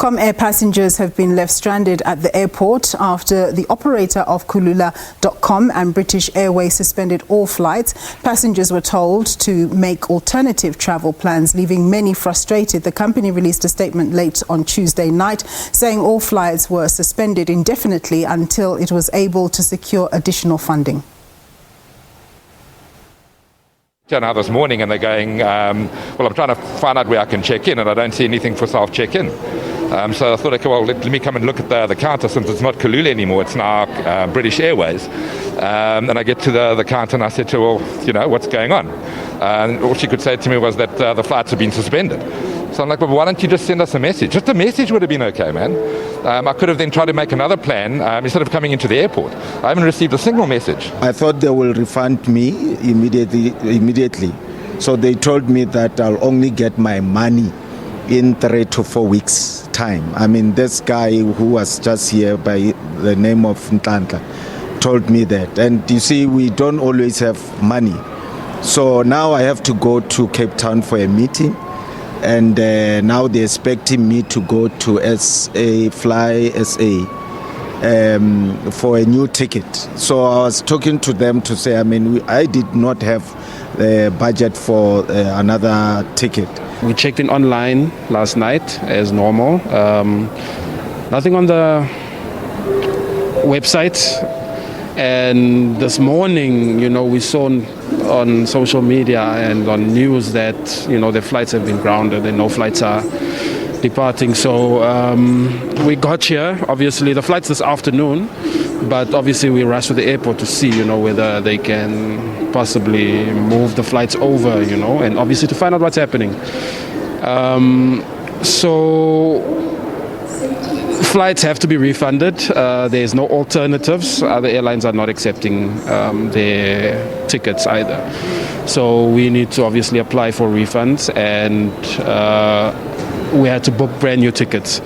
Comair passengers have been left stranded at the airport after the operator of Kulula and British Airways suspended all flights. Passengers were told to make alternative travel plans, leaving many frustrated. The company released a statement late on Tuesday night saying all flights were suspended indefinitely until it was able to secure additional funding. Now this morning and they're going, well, I'm trying to find out where I can check in and I don't see anything for self-check-in. So I thought, okay, well, let me come and look at the counter since it's not Kulula anymore, it's now British Airways. And I get to the counter and I said to her, well, you know, what's going on? And all she could say to me was that the flights have been suspended. So I'm like, well, why don't you just send us a message? Just a message would have been okay, man. I could have then tried to make another plan instead of coming into the airport. I haven't received a single message. I thought they will refund me immediately. So they told me that I'll only get my money in 3 to 4 weeks' time. I mean, this guy who was just here by the name of Ntantla told me that. And you see, we don't always have money. So now I have to go to Cape Town for a meeting. And now they're expecting me to go to Fly SA for a new ticket. So I was talking to them to say, I mean, I did not have the budget for another ticket. We checked in online last night as normal. Nothing on the website. And this morning, you know, we saw on social media and on news that, you know, the flights have been grounded and no flights are departing. So we got here, obviously, the flight's this afternoon, but obviously we rushed to the airport to see, you know, whether they can possibly move the flights over, you know, and obviously to find out what's happening. So flights have to be refunded. There's no alternatives. Other airlines are not accepting their tickets either. So we need to obviously apply for refunds, and we had to book brand new tickets.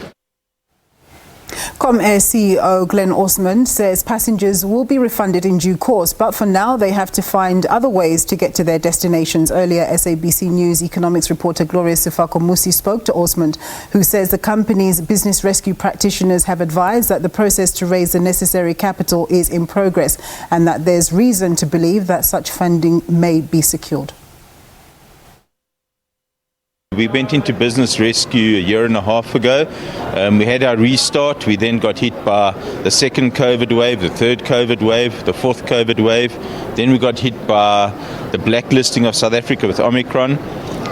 Comair CEO Glenn Osmond says passengers will be refunded in due course, but for now they have to find other ways to get to their destinations. Earlier, SABC News economics reporter Gloria Sifako Musi spoke to Osmond, who says the company's business rescue practitioners have advised that the process to raise the necessary capital is in progress and that there's reason to believe that such funding may be secured. We went into business rescue a year and a half ago. We had our restart. We then got hit by the second COVID wave, the third COVID wave, the fourth COVID wave. Then we got hit by the blacklisting of South Africa with Omicron.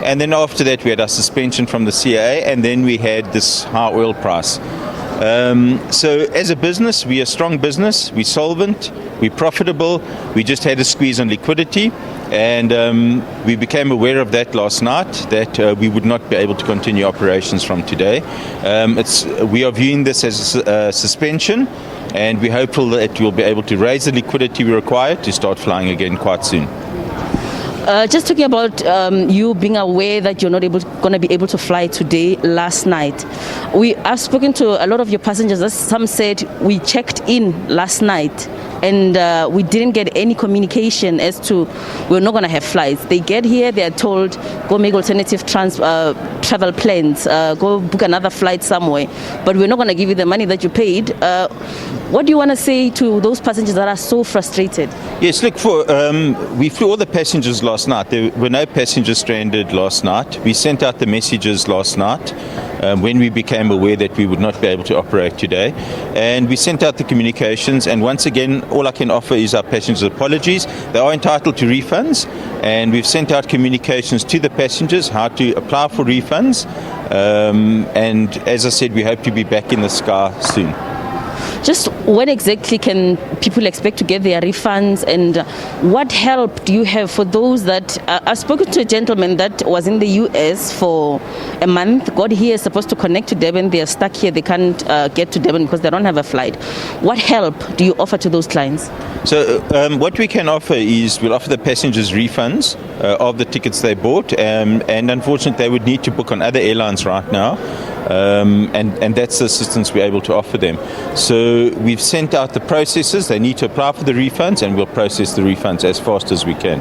And then after that, we had our suspension from the CAA, and then we had this high oil price. So as a business, we're a strong business, we're solvent, we're profitable. We just had a squeeze on liquidity. And we became aware of that last night, that we would not be able to continue operations from today. We are viewing this as a suspension, and we're hopeful that we'll be able to raise the liquidity we require to start flying again quite soon. Just talking about you being aware that you're not going to be able to fly today, last night. I've spoken to a lot of your passengers. Some said we checked in last night and we didn't get any communication as to we're not going to have flights. They get here, they are told, go make alternative travel plans, go book another flight somewhere, but we're not going to give you the money that you paid. What do you want to say to those passengers that are so frustrated? Yes, look, we flew all the passengers last night. There were no passengers stranded last night. We sent out the messages last night when we became aware that we would not be able to operate today. And we sent out the communications, and once again, all I can offer is our passengers' apologies. They are entitled to refunds, and we've sent out communications to the passengers how to apply for refunds. And as I said, we hope to be back in the sky soon. Just when exactly can people expect to get their refunds, and what help do you have for those that I've spoken to a gentleman that was in the US for a month, got here, supposed to connect to Durban, they're stuck here, they can't get to Durban because they don't have a flight. What help do you offer to those clients? So what we can offer is we'll offer the passengers refunds of the tickets they bought, and unfortunately they would need to book on other airlines right now. And that's the assistance we're able to offer them. So we've sent out the processes. They need to apply for the refunds, and we'll process the refunds as fast as we can.